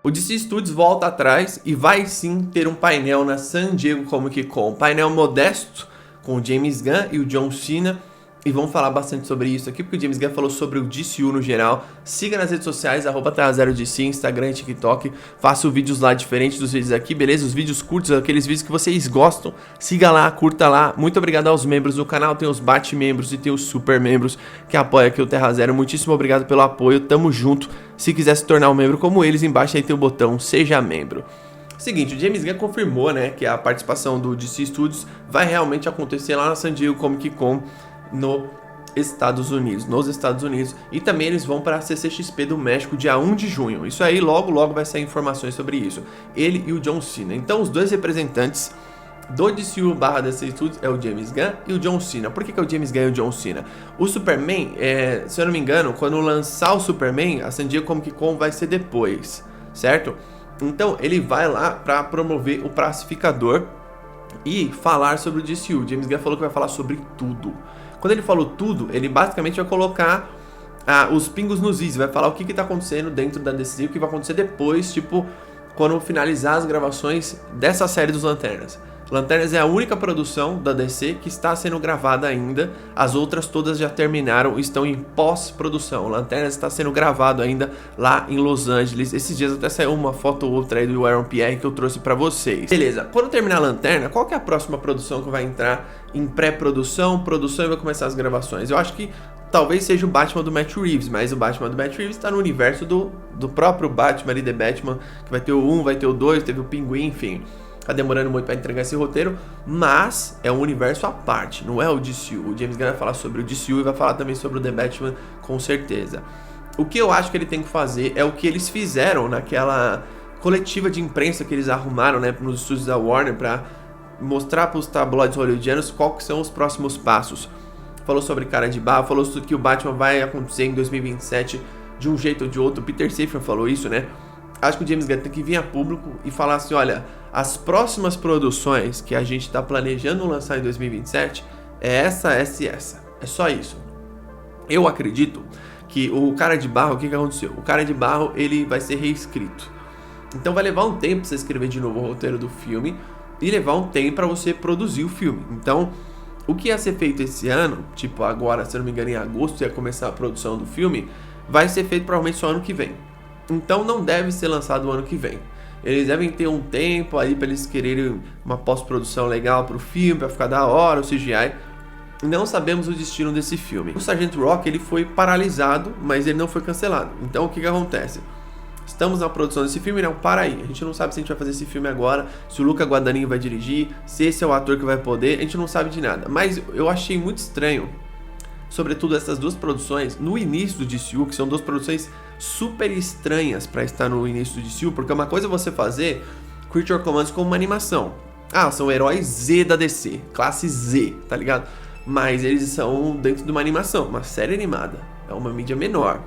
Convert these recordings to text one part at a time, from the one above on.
O DC Studios volta atrás e vai sim ter um painel na San Diego Comic Con. Um painel modesto com o James Gunn e o John Cena. E vamos falar bastante sobre isso aqui, porque o James Gunn falou sobre o DCU no geral. Siga nas redes sociais, @terra0dc, Instagram e TikTok. Faço vídeos lá diferentes dos vídeos aqui, beleza? Os vídeos curtos, aqueles vídeos que vocês gostam. Siga lá, curta lá. Muito obrigado aos membros do canal. Tem os bate-membros e tem os super-membros que apoiam aqui o Terra Zero. Muitíssimo obrigado pelo apoio, tamo junto. Se quiser se tornar um membro como eles, embaixo aí tem o botão Seja Membro. Seguinte, o James Gunn confirmou, né, que a participação do DC Studios vai realmente acontecer lá na San Diego Comic Con nos Estados Unidos, e também eles vão para a CCXP do México dia 1 de junho. Isso aí, logo vai sair informações sobre isso. Ele e o John Cena. Então, os dois representantes do DCU/DC Studios é o James Gunn e o John Cena. Por que é o James Gunn e o John Cena? O Superman, se eu não me engano, quando lançar o Superman, a San Diego Comic Con vai ser depois, certo? Então, ele vai lá para promover o Pacificador e falar sobre o DCU. O James Gunn falou que vai falar sobre tudo. Quando ele falou tudo, ele basicamente vai colocar os pingos nos is, vai falar o que tá acontecendo dentro da DC, o que vai acontecer depois, tipo, quando finalizar as gravações dessa série dos Lanternas. Lanternas é a única produção da DC que está sendo gravada ainda, as outras todas já terminaram, estão em pós-produção. Lanternas está sendo gravado ainda lá em Los Angeles. Esses dias até saiu uma foto ou outra aí do Aaron Pierre que eu trouxe pra vocês. Beleza, quando terminar a Lanterna, qual que é a próxima produção que vai entrar em pré-produção, produção e vai começar as gravações? Eu acho que talvez seja o Batman do Matt Reeves, mas o Batman do Matt Reeves está no universo do próprio Batman ali, The Batman, que vai ter o 1, vai ter o 2, teve o Pinguim, enfim. Tá demorando muito para entregar esse roteiro, mas é um universo à parte, não é o DCU. O James Gunn vai falar sobre o DCU e vai falar também sobre o The Batman, com certeza. O que eu acho que ele tem que fazer é o que eles fizeram naquela coletiva de imprensa que eles arrumaram, né, nos estúdios da Warner, para mostrar para os tabloides hollywoodianos quais são os próximos passos. Falou sobre Cara de Barro, falou que o Batman vai acontecer em 2027 de um jeito ou de outro. Peter Safran falou isso, né? Acho que o James Gunn tem que vir a público e falar assim, olha, as próximas produções que a gente está planejando lançar em 2027 é essa. É só isso. Eu acredito que o Cara de Barro, o que aconteceu? O Cara de Barro, ele vai ser reescrito. Então vai levar um tempo para você escrever de novo o roteiro do filme e levar um tempo para você produzir o filme. Então, o que ia ser feito esse ano, tipo agora, se eu não me engano, em agosto ia começar a produção do filme, vai ser feito provavelmente só ano que vem. Então não deve ser lançado o ano que vem. Eles devem ter um tempo aí para eles quererem uma pós-produção legal pro filme, para ficar da hora, o CGI. Não sabemos o destino desse filme. O Sargento Rock, ele foi paralisado, mas ele não foi cancelado. Então o que acontece? Estamos na produção desse filme, não, para aí. A gente não sabe se a gente vai fazer esse filme agora, se o Luca Guadagnino vai dirigir, se esse é o ator que vai poder, a gente não sabe de nada. Mas eu achei muito estranho, sobretudo essas duas produções, no início do DCU, que são duas produções super estranhas para estar no início do DCU, porque uma coisa é você fazer Creature Commands como uma animação. São heróis Z da DC, classe Z, tá ligado? Mas eles são dentro de uma animação, uma série animada, é uma mídia menor.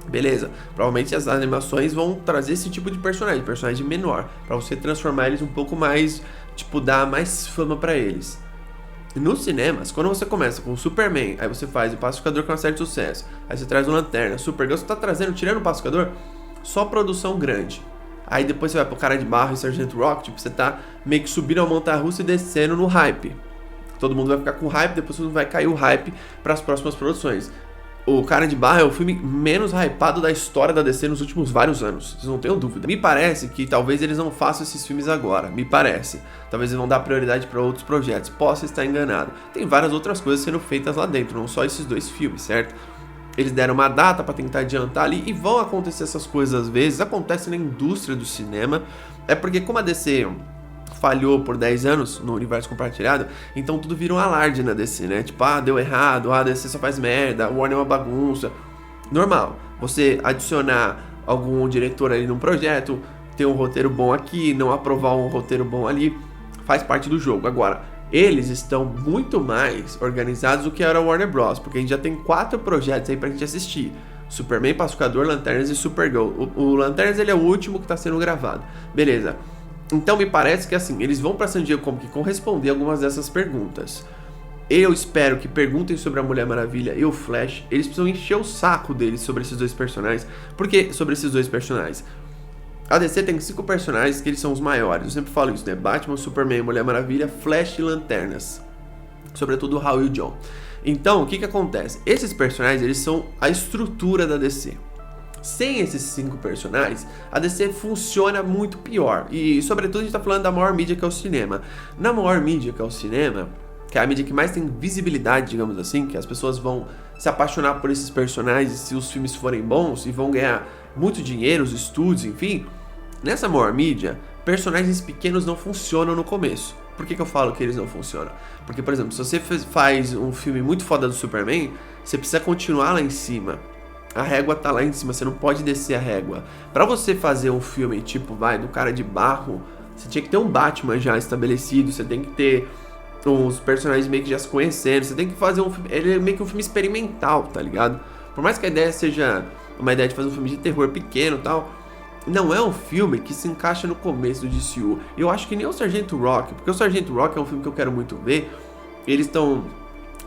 Beleza, provavelmente as animações vão trazer esse tipo de personagem menor, para você transformar eles um pouco mais, tipo, dar mais fama para eles. Nos cinemas, quando você começa com o Superman, aí você faz o Pacificador com um certo sucesso, aí você traz o Lanterna, Supergirl, você tá trazendo, tirando o Pacificador, só produção grande. Aí depois você vai pro Cara de Barro e Sargento Rock, tipo, você tá meio que subindo a montanha-russa e descendo no hype. Todo mundo vai ficar com hype, depois todo mundo vai cair o hype para as próximas produções. O Cara de Barro é o filme menos hypado da história da DC nos últimos vários anos, vocês não tenham dúvida. Me parece que talvez eles não façam esses filmes agora, me parece. Talvez eles vão dar prioridade para outros projetos, posso estar enganado. Tem várias outras coisas sendo feitas lá dentro, não só esses dois filmes, certo? Eles deram uma data para tentar adiantar ali e vão acontecer essas coisas às vezes, acontece na indústria do cinema. É porque como a DC falhou por 10 anos no universo compartilhado, então tudo vira um alarde na DC, né? Tipo, deu errado, a DC só faz merda, o Warner é uma bagunça. Normal, você adicionar algum diretor ali num projeto, ter um roteiro bom aqui, não aprovar um roteiro bom ali, faz parte do jogo. Agora, eles estão muito mais organizados do que era o Warner Bros, porque a gente já tem 4 projetos aí pra gente assistir. Superman, Pacificador, Lanternas e Supergirl. O Lanternas, ele é o último que tá sendo gravado. Beleza. Então me parece que assim, eles vão pra San Diego Comic Con responder algumas dessas perguntas. Eu espero que perguntem sobre a Mulher Maravilha e o Flash. Eles precisam encher o saco deles sobre esses dois personagens. Por que sobre esses dois personagens? A DC tem 5 personagens que eles são os maiores. Eu sempre falo isso, né? Batman, Superman, Mulher Maravilha, Flash e Lanternas. Sobretudo o Hal e o John. Então, o que acontece? Esses personagens, eles são a estrutura da DC. Sem esses 5 personagens, a DC funciona muito pior. E, sobretudo, a gente tá falando da maior mídia que é o cinema. Na maior mídia que é o cinema, que é a mídia que mais tem visibilidade, digamos assim, que as pessoas vão se apaixonar por esses personagens se os filmes forem bons e vão ganhar muito dinheiro, os estúdios, enfim. Nessa maior mídia, personagens pequenos não funcionam no começo. Por que eu falo que eles não funcionam? Porque, por exemplo, se você faz um filme muito foda do Superman, você precisa continuar lá em cima. A régua tá lá em cima, você não pode descer a régua. Pra você fazer um filme tipo, do Cara de Barro, você tinha que ter um Batman já estabelecido, você tem que ter os personagens meio que já se conhecendo, você tem que fazer um filme, ele é meio que um filme experimental, tá ligado? Por mais que a ideia seja uma ideia de fazer um filme de terror pequeno e tal, não é um filme que se encaixa no começo do DCU. Eu acho que nem o Sargento Rock, porque o Sargento Rock é um filme que eu quero muito ver. Eles estão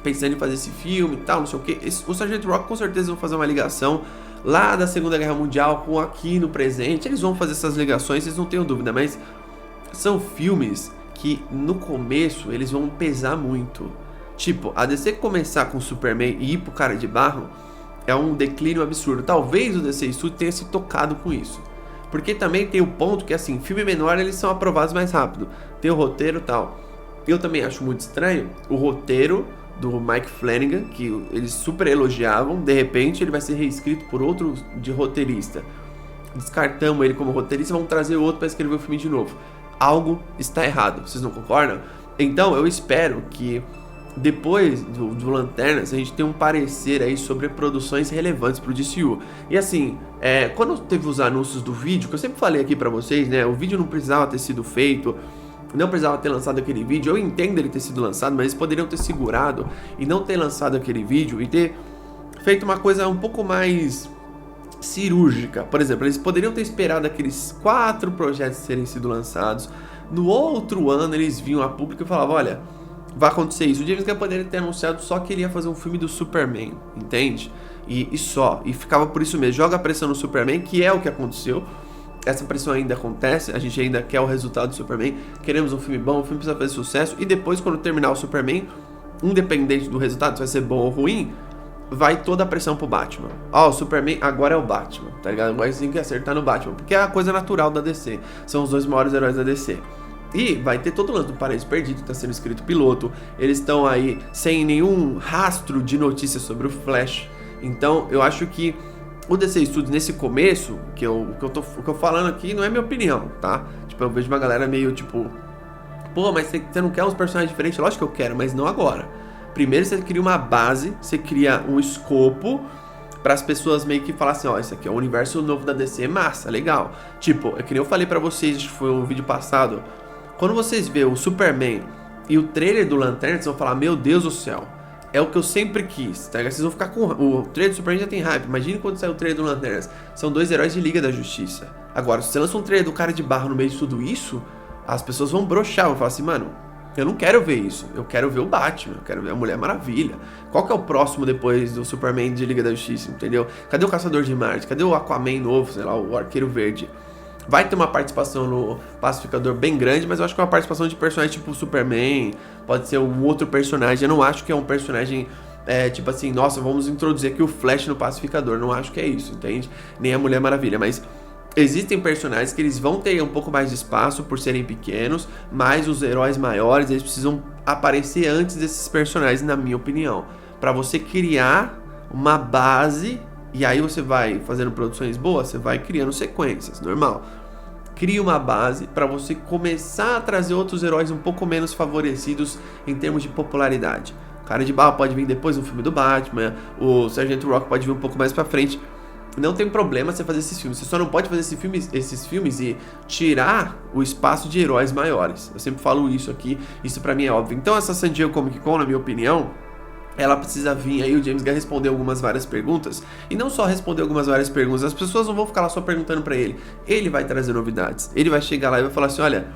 pensando em fazer esse filme e tal, não sei o que. O Sargento Rock com certeza vão fazer uma ligação lá da Segunda Guerra Mundial com aqui no presente. Eles vão fazer essas ligações, vocês não tenham dúvida, mas são filmes que no começo eles vão pesar muito. Tipo, a DC começar com o Superman e ir pro Cara de Barro é um declínio absurdo. Talvez o DC Studios tenha se tocado com isso. Porque também tem o ponto que, assim, filme menor eles são aprovados mais rápido. Tem o roteiro e tal. Eu também acho muito estranho o roteiro do Mike Flanagan, que eles super elogiavam. De repente ele vai ser reescrito por outro de roteirista. Descartamos ele como roteirista, vamos trazer outro para escrever o filme de novo. Algo está errado, vocês não concordam? Então eu espero que depois do Lanternas, a gente tem um parecer aí sobre produções relevantes pro DCU. E assim, quando teve os anúncios do vídeo, que eu sempre falei aqui pra vocês, né? O vídeo não precisava ter sido feito, não precisava ter lançado aquele vídeo. Eu entendo ele ter sido lançado, mas eles poderiam ter segurado e não ter lançado aquele vídeo e ter feito uma coisa um pouco mais cirúrgica. Por exemplo, eles poderiam ter esperado aqueles 4 projetos terem sido lançados. No outro ano, eles vinham a público e falavam, olha, vai acontecer isso. O James Gunn poderia ter anunciado só que ele ia fazer um filme do Superman, entende? E só. E ficava por isso mesmo. Joga a pressão no Superman, que é o que aconteceu. Essa pressão ainda acontece. A gente ainda quer o resultado do Superman. Queremos um filme bom, o filme precisa fazer sucesso. E depois, quando terminar o Superman, independente do resultado, se vai ser bom ou ruim, vai toda a pressão pro Batman. O Superman agora é o Batman, tá ligado? Agora tem que acertar no Batman. Porque é a coisa natural da DC. São os 2 maiores heróis da DC. E vai ter todo o lance do Paraíso Perdido, tá sendo escrito piloto. Eles estão aí sem nenhum rastro de notícias sobre o Flash. Então eu acho que o DC Studios nesse começo, o que eu tô falando aqui não é minha opinião, tá? Tipo, eu vejo uma galera meio tipo, pô, mas você não quer uns personagens diferentes? Lógico que eu quero, mas não agora. Primeiro você cria uma base, você cria um escopo para as pessoas meio que falar assim, ó, esse aqui é o universo novo da DC, massa, legal. Tipo, é que nem eu falei pra vocês, acho que foi um vídeo passado. Quando vocês vê o Superman e o trailer do Lanterna, vocês vão falar, meu Deus do céu, é o que eu sempre quis, tá ligado? Vocês vão ficar com... O trailer do Superman já tem hype, imagine quando sai o trailer do Lanterna. São 2 heróis de Liga da Justiça. Agora, se você lança um trailer do Cara de Barro no meio de tudo isso, as pessoas vão broxar, vão falar assim, mano, eu não quero ver isso, eu quero ver o Batman, eu quero ver a Mulher Maravilha. Qual que é o próximo depois do Superman de Liga da Justiça, entendeu? Cadê o Caçador de Marte? Cadê o Aquaman novo, sei lá, o Arqueiro Verde? Vai ter uma participação no Pacificador bem grande, mas eu acho que é uma participação de personagem tipo Superman, pode ser um outro personagem. Eu não acho que é um personagem, tipo assim, nossa, vamos introduzir aqui o Flash no Pacificador. Não acho que é isso, entende? Nem a Mulher Maravilha, mas existem personagens que eles vão ter um pouco mais de espaço por serem pequenos, mas os heróis maiores, eles precisam aparecer antes desses personagens, na minha opinião. Pra você criar uma base... E aí você vai fazendo produções boas, você vai criando sequências, normal. Cria uma base para você começar a trazer outros heróis um pouco menos favorecidos em termos de popularidade. O Cara de Barro pode vir depois no filme do Batman, o Sargento Rock pode vir um pouco mais pra frente. Não tem problema você fazer esses filmes, você só não pode fazer esses filmes e tirar o espaço de heróis maiores. Eu sempre falo isso aqui, isso pra mim é óbvio. Então essa San Diego Comic Con, na minha opinião, ela precisa vir aí, o James Gunn responder várias perguntas. E não só responder várias perguntas, as pessoas não vão ficar lá só perguntando pra ele. Ele vai trazer novidades. Ele vai chegar lá e vai falar assim, olha,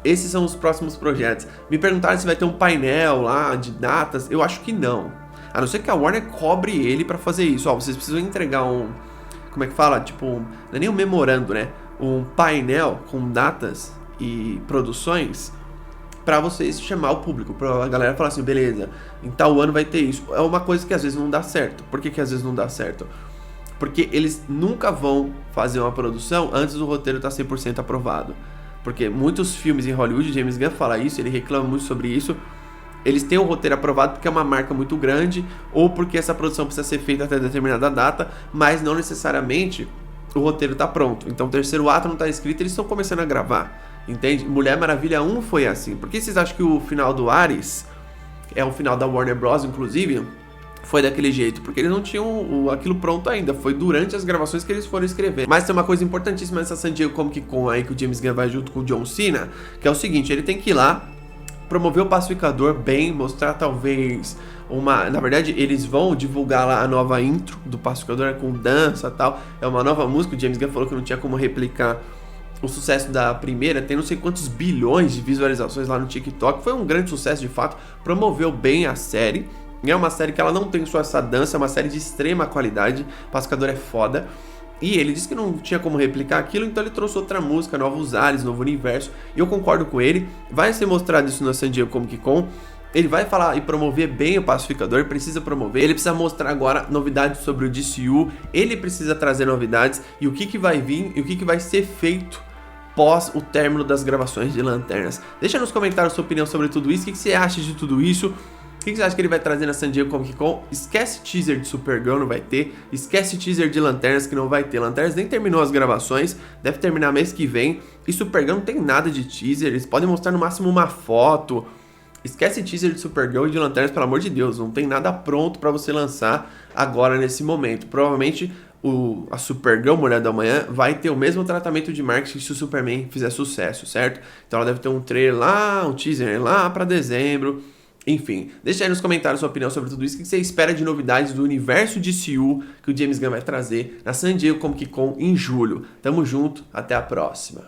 esses são os próximos projetos. Me perguntaram se vai ter um painel lá de datas. Eu acho que não. A não ser que a Warner cobre ele pra fazer isso. Ó, vocês precisam entregar um... Como é que fala? Tipo, não é nem um memorando, né? um painel com datas e produções pra vocês chamar o público, pra galera falar assim, beleza, em tal ano vai ter isso. É uma coisa que às vezes não dá certo. Por que que às vezes não dá certo? Porque eles nunca vão fazer uma produção antes do roteiro estar 100% aprovado. Porque muitos filmes em Hollywood, James Gunn fala isso, ele reclama muito sobre isso, eles têm o roteiro aprovado porque é uma marca muito grande, ou porque essa produção precisa ser feita até determinada data, mas não necessariamente o roteiro está pronto. Então o terceiro ato não está escrito, eles estão começando a gravar, entende? Mulher Maravilha 1 foi assim. Por que vocês acham que o final do Ares, é o final da Warner Bros, inclusive, foi daquele jeito? Porque eles não tinham aquilo pronto ainda, foi durante as gravações que eles foram escrever. Mas tem uma coisa importantíssima nessa San Diego Comic Con aí, que o James Gunn vai junto com o John Cena, que é o seguinte, ele tem que ir lá, promover o Pacificador bem, mostrar talvez na verdade eles vão divulgar lá a nova intro do Pacificador com dança e tal, é uma nova música, o James Gunn falou que não tinha como replicar o sucesso da primeira, tem não sei quantos bilhões de visualizações lá no TikTok, foi um grande sucesso de fato, promoveu bem a série, é uma série que ela não tem só essa dança, é uma série de extrema qualidade, Pacificador é foda. E ele disse que não tinha como replicar aquilo, então ele trouxe outra música, novos ares, novo universo. E eu concordo com ele. Vai ser mostrado isso na San Diego Comic Con. Ele vai falar e promover bem o Pacificador, precisa promover. Ele precisa mostrar agora novidades sobre o DCU. Ele precisa trazer novidades e o que vai vir e o que vai ser feito pós o término das gravações de Lanternas. Deixa nos comentários a sua opinião sobre tudo isso. O que você acha de tudo isso? O que você acha que ele vai trazer na San Diego Comic Con? Esquece teaser de Supergirl, não vai ter. Esquece teaser de Lanternas, que não vai ter. Lanternas nem terminou as gravações, deve terminar mês que vem. E Supergirl não tem nada de teaser, eles podem mostrar no máximo uma foto. Esquece teaser de Supergirl e de Lanternas, pelo amor de Deus. Não tem nada pronto pra você lançar agora nesse momento. Provavelmente a Supergirl, Mulher da Manhã, vai ter o mesmo tratamento de marketing se o Superman fizer sucesso, certo? Então ela deve ter um trailer lá, um teaser lá pra dezembro. Enfim, deixa aí nos comentários sua opinião sobre tudo isso. O que você espera de novidades do universo DCU que o James Gunn vai trazer na San Diego Comic Con em julho. Tamo junto, até a próxima.